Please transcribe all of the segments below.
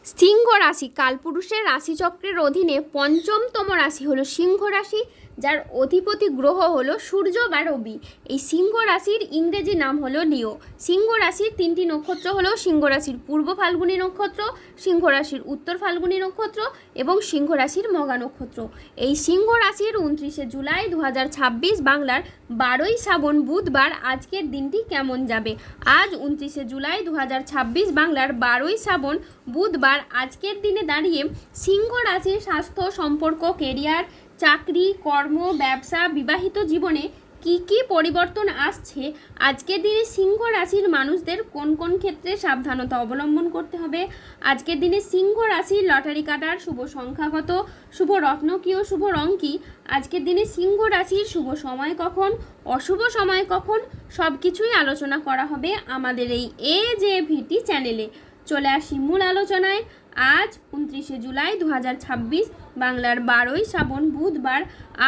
সিংহ রাশি কালপুরুষের রাশিচক্রের অধীনে পঞ্চমতম রাশি হলো সিংহ রাশি, যার অধিপতি গ্রহ হলো সূর্য বা রবি। এই সিংহ রাশির ইংরেজি নাম হলো লিও। সিংহ রাশির তিনটি নক্ষত্র হলো সিংহ রাশির পূর্ব ফাল্গুনী নক্ষত্র, সিংহ রাশির উত্তর ফাল্গুনী নক্ষত্র এবং সিংহ রাশির মঘা নক্ষত্র। এই সিংহ রাশির 29শে জুলাই 2026 বাংলার 12ই শ্রাবণ বুধবার আজকের দিনটি কেমন যাবে। আজ 29শে জুলাই 2026 বাংলার 12ই শ্রাবণ বুধবার আজকের দিনে দাঁড়িয়ে সিংহ রাশির স্বাস্থ্য, সম্পর্ক, কেরিয়ার, চাকরি, কর্ম, ব্যবসা, বিবাহিত জীবনে কি কি পরিবর্তন আসছে, আজকের দিনে সিংহ রাশির মানুষদের কোন কোন ক্ষেত্রে সাবধানতা অবলম্বন করতে হবে, আজকের দিনে সিংহ রাশির লটারি কাটার শুভ সংখ্যাগত, শুভ রত্ন কি ও শুভ রং কি, আজকের দিনে সিংহ রাশির শুভ সময় কখন, অশুভ সময় কখন, সব কিছুই আলোচনা করা হবে আমাদের এই AJVT চ্যানেলে। চলে আসি মূল আলোচনায়। আজ 29শে জুলাই 2026 বাংলার 12ই শ্রাবণ বুধবার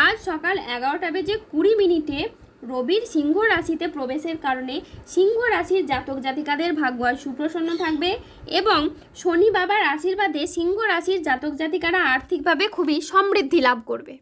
আজ সকাল 11:20 রবির সিংহ রাশিতে প্রবেশের কারণে সিংহ রাশির জাতক জাতিকাদের ভাগ্য আজ সুপ্রসন্ন থাকবে এবং শনি বাবার আশীর্বাদে সিংহ রাশির জাতক জাতিকারা আর্থিকভাবে খুবই সমৃদ্ধি লাভ করবে।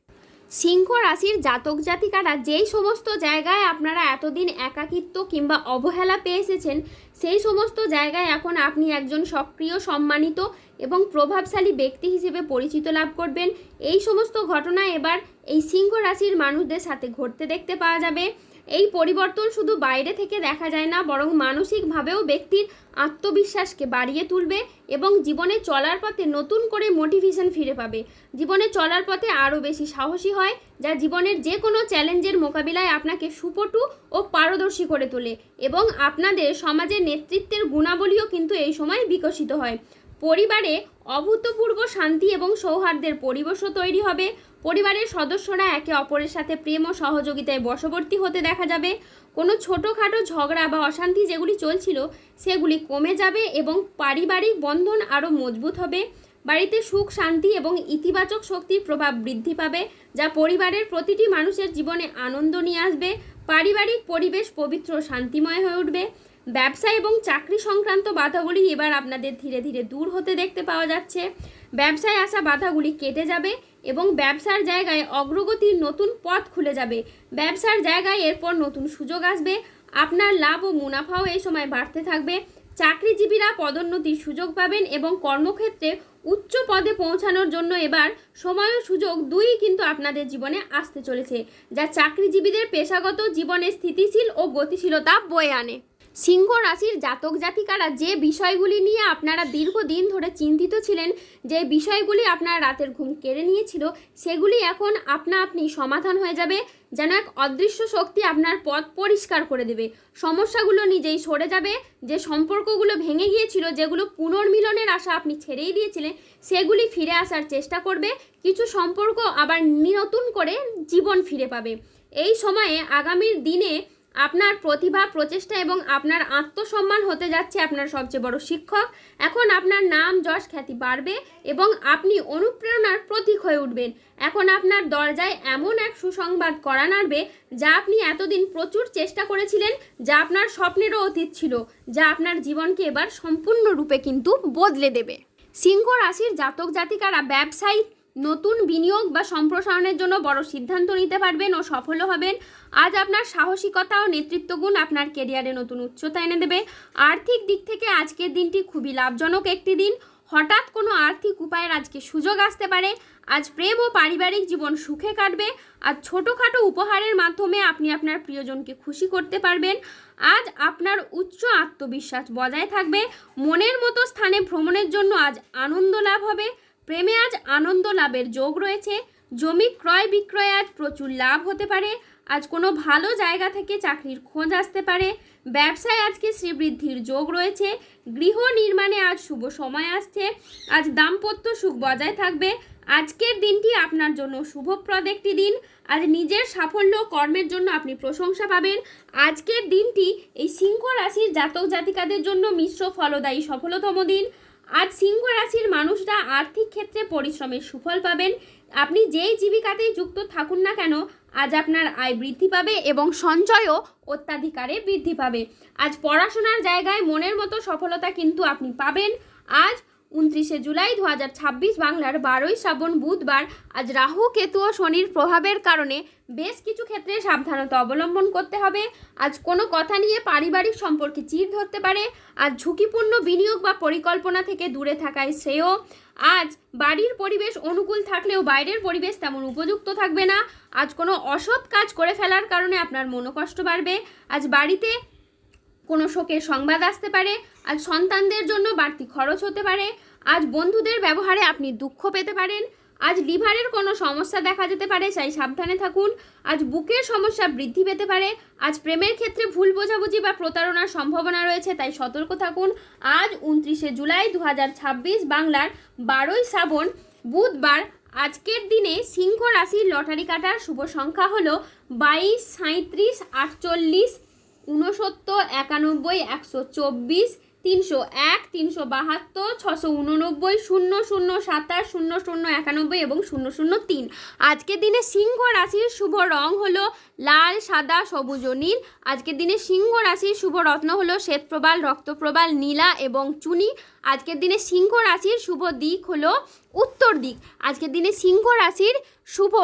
সিংহ রাশির জাতক জাতিকারা যেই সমস্ত জায়গায় আপনারা এতদিন একাকিত্ব কিংবা অবহেলা পেয়ে এসেছেন, সেই সমস্ত জায়গায় এখন আপনি একজন সক্রিয়, সম্মানিত এবং প্রভাবশালী ব্যক্তি হিসেবে পরিচিত লাভ করবেন। এই সমস্ত ঘটনা এবার এই সিংহ রাশির মানুষদের সাথে ঘটতে দেখতে পাওয়া যাবে। এই পরিবর্তন শুধু বাইরে থেকে দেখা যায় না, বরং মানসিকভাবেও ব্যক্তির আত্মবিশ্বাসকে বাড়িয়ে তুলবে এবং জীবনে চলার পথে নতুন করে মোটিভেশন ফিরে পাবে। জীবনে চলার পথে আরও বেশি সাহসী হয়, যা জীবনের যে কোনো চ্যালেঞ্জের মোকাবিলায় আপনাকে সুপটু ও পারদর্শী করে তোলে এবং আপনাদের সমাজের নেতৃত্বের গুণাবলীও কিন্তু এই সময় বিকশিত হয়। পরিবারে অভূতপূর্ব শান্তি এবং সৌহার্দ্যের পরিবেশও তৈরি হবে। পরিবারের সদস্যরা একে অপরের সাথে প্রেম ও সহযোগিতায় বশবর্তী হতে দেখা যাবে। কোনো ছোটোখাটো ঝগড়া বা অশান্তি যেগুলি চলছিল সেগুলি কমে যাবে এবং পারিবারিক বন্ধন আরও মজবুত হবে। বাড়িতে সুখ, শান্তি এবং ইতিবাচক শক্তির প্রভাব বৃদ্ধি পাবে, যা পরিবারের প্রতিটি মানুষের জীবনে আনন্দ নিয়ে আসবে। পারিবারিক পরিবেশ পবিত্র ও শান্তিময় হয়ে উঠবে। ব্যবসা এবং চাকরি সংক্রান্ত বাধাগুলি এবার আপনাদের ধীরে ধীরে দূর হতে দেখতে পাওয়া যাচ্ছে। ব্যবসায় আসা বাধাগুলি কেটে যাবে এবং ব্যবসার জায়গায় অগ্রগতির নতুন পথ খুলে যাবে। ব্যবসার জায়গায় এরপর নতুন সুযোগ আসবে। আপনার লাভ ও মুনাফাও এই সময় বাড়তে থাকবে। চাকরিজীবীরা পদোন্নতির সুযোগ পাবেন এবং কর্মক্ষেত্রে উচ্চ পদে পৌঁছানোর জন্য এবার সময় ও সুযোগ দুই কিন্তু আপনাদের জীবনে আসতে চলেছে, যা চাকরিজীবীদের পেশাগত জীবনে স্থিতিশীল ও গতিশীলতা বয়ে আনে। সিংহ রাশির জাতক জাতিকারা যে বিষয়গুলি নিয়ে আপনারা দীর্ঘদিন ধরে চিন্তিত ছিলেন, যে বিষয়গুলি আপনার রাতের ঘুম কেড়ে নিয়েছিল, সেগুলি এখন আপনা আপনি সমাধান হয়ে যাবে। যেন এক অদৃশ্য শক্তি আপনার পথ পরিষ্কার করে দেবে। সমস্যাগুলো নিজেই সরে যাবে। যে সম্পর্কগুলো ভেঙে গিয়েছিল, যেগুলো পুনর্মিলনের আশা আপনি ছেড়েই দিয়েছিলেন, সেগুলি ফিরে আসার চেষ্টা করবে। কিছু সম্পর্ক আবার নতুন করে জীবন ফিরে পাবে। এই সময়ে আগামীর দিনে আপনার প্রতিভা, প্রচেষ্টা এবং আপনার আত্মসম্মান হতে যাচ্ছে আপনার সবচেয়ে বড় শিক্ষক। এখন আপনার নাম, যশ, খ্যাতি বাড়বে এবং আপনি অনুপ্রেরণার প্রতীক হয়ে উঠবেন। এখন আপনার দরজায় এমন এক সুসংবাদ কড়া নাড়বে, যা আপনি এতদিন প্রচুর চেষ্টা করেছিলেন, যা আপনার স্বপ্নেরও অতীত ছিল, যা আপনার জীবনকে এবার সম্পূর্ণরূপে কিন্তু বদলে দেবে। সিংহ রাশির জাতক জাতিকারা ব্যবসায়ী নতুন বিনিয়োগ বা সম্প্রসারণের জন্য বড় সিদ্ধান্ত নিতে পারবেন ও সফল হবেন। আজ আপনার সাহসিকতা ও নেতৃত্বগুণ আপনার ক্যারিয়ারে নতুন উচ্চতা এনে দেবে। আর্থিক দিক থেকে আজকের দিনটি খুবই লাভজনক একটি দিন। হঠাৎ কোনো আর্থিক উপায়ের আজকে সুযোগ আসতে পারে। আজ প্রেম ও পারিবারিক জীবন সুখে কাটবে। আজ ছোটোখাটো উপহারের মাধ্যমে আপনি আপনার প্রিয়জনকে খুশি করতে পারবেন। আজ আপনার উচ্চ আত্মবিশ্বাস বজায় থাকবে। মনের মতো স্থানে ভ্রমণের জন্য আজ আনন্দ লাভ হবে। প্রেমে আজ আনন্দ লাভের যোগ রয়েছে। জমি ক্রয় বিক্রয়ে আজ প্রচুর লাভ হতে পারে। আজ কোনো ভালো জায়গা থেকে চাকরির খোঁজ আসতে পারে। ব্যবসায় আজকে শ্রীবৃদ্ধির যোগ রয়েছে। গৃহ নির্মাণে আজ শুভ সময় আসছে। আজ দাম্পত্য সুখ বজায় থাকবে। আজকের দিনটি আপনার জন্য শুভপ্রদ একটি দিন। আজ নিজের সাফল্য কর্মের জন্য আপনি প্রশংসা পাবেন। আজকের দিনটি এই সিংহ রাশির জাতক জাতিকাদের জন্য মিশ্র ফলদায়ী সফলতম দিন। আজ সিংহ রাশির মানুষরা আর্থিক ক্ষেত্রে পরিশ্রমের সুফল পাবেন। আপনি যেই জীবিকাতেই যুক্ত থাকুন না কেন, আজ আপনার আয় বৃদ্ধি পাবে এবং সঞ্চয়ও অত্যাধিকারে বৃদ্ধি পাবে। আজ পড়াশোনার জায়গায় মনের মতো সফলতা কিন্তু আপনি পাবেন। আজ 29শে জুলাই 2026 বাংলার 12ই শ্রাবণ বুধবার। আজ রাহু কেতু ও শনির প্রভাবের কারণে বেশ কিছু ক্ষেত্রে সাবধানতা অবলম্বন করতে হবে। আজ কোনো কথা নিয়ে পারিবারিক সম্পর্কে চিড় ধরতে পারে। আজ ঝুঁকিপূর্ণ বিনিয়োগ বা পরিকল্পনা থেকে দূরে থাকাই শ্রেয়। আজ বাড়ির পরিবেশ অনুকূল থাকলেও বাইরের পরিবেশ তেমন উপযুক্ত থাকবে না। আজ কোনো অসৎ কাজ করে ফেলার কারণে আপনার মনোকষ্ট বাড়বে। আজ বাড়িতে কোনো শোকের সংবাদ আসতে পারে। আজ সন্তানদের জন্য বাড়তি খরচ হতে পারে। আজ বন্ধুদের ব্যবহারে আপনি দুঃখ পেতে পারেন। আজ লিভারের কোনো সমস্যা দেখা যেতে পারে, তাই সাবধানে থাকুন। আজ বুকের সমস্যা বৃদ্ধি পেতে পারে। আজ প্রেমের ক্ষেত্রে ভুল বোঝাবুঝি বা প্রতারণার সম্ভাবনা রয়েছে, তাই সতর্ক থাকুন। আজ 29শে জুলাই 2026 বাংলার 12ই শ্রাবণ বুধবার। আজকের দিনে সিংহ রাশির লটারি কাটার শুভ সংখ্যা হলো 22, 37, 48, 69, 91, 124, 301, 372, 689, 00, 27, 00, 91 এবং 003। আজকের দিনে সিংহ রাশির শুভ রং হলো লাল, সাদা, সবুজ ও নীল। আজকের দিনে সিংহ রাশির শুভ রত্ন হলো শ্বেতপ্রবাল, রক্তপ্রবাল, নীলা এবং চুনি। আজকের দিনে সিংহ রাশির শুভ দিক হলো উত্তর দিক। আজকের দিনে সিংহ রাশির শুভ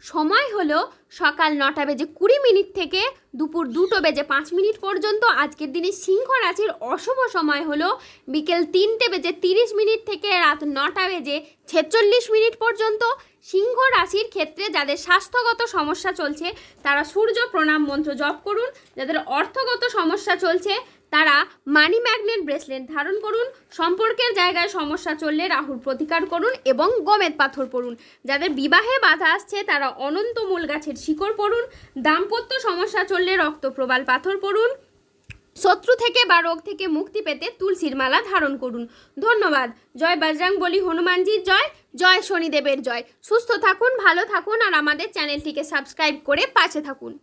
সময় হলো সকাল 9:20 থেকে দুপুর 2:05 পর্যন্ত। আজকের দিনে সিংহ রাশির অশুভ সময় হলো বিকেল 3:30 থেকে রাত 9:46 পর্যন্ত। সিংহ রাশির ক্ষেত্রে যাদের স্বাস্থ্যগত সমস্যা চলছে তারা সূর্য প্রণাম মন্ত্র জপ করুন। যাদের অর্থগত সমস্যা চলছে তারা মানি ম্যাগনেট ব্রেসলেট ধারণ করুন। সম্পর্কের জায়গায় সমস্যা চললে রাহুর প্রতিকার করুন এবং গমেদ পাথর পড়ুন। যাদের বিবাহে বাধা আসছে তারা অনন্ত মূল গাছের শিকড় পড়ুন। দাম্পত্য সমস্যা চললে রক্তপ্রবাল পাথর পড়ুন। শত্রু থেকে বা রোগ থেকে মুক্তি পেতে তুলসীর মালা ধারণ করুন। ধন্যবাদ। জয় বজরংবলী হনুমানজির জয়, জয় শনিদেবের জয়। সুস্থ থাকুন, ভালো থাকুন আর আমাদের চ্যানেলটিকে সাবস্ক্রাইব করে পাশে থাকুন।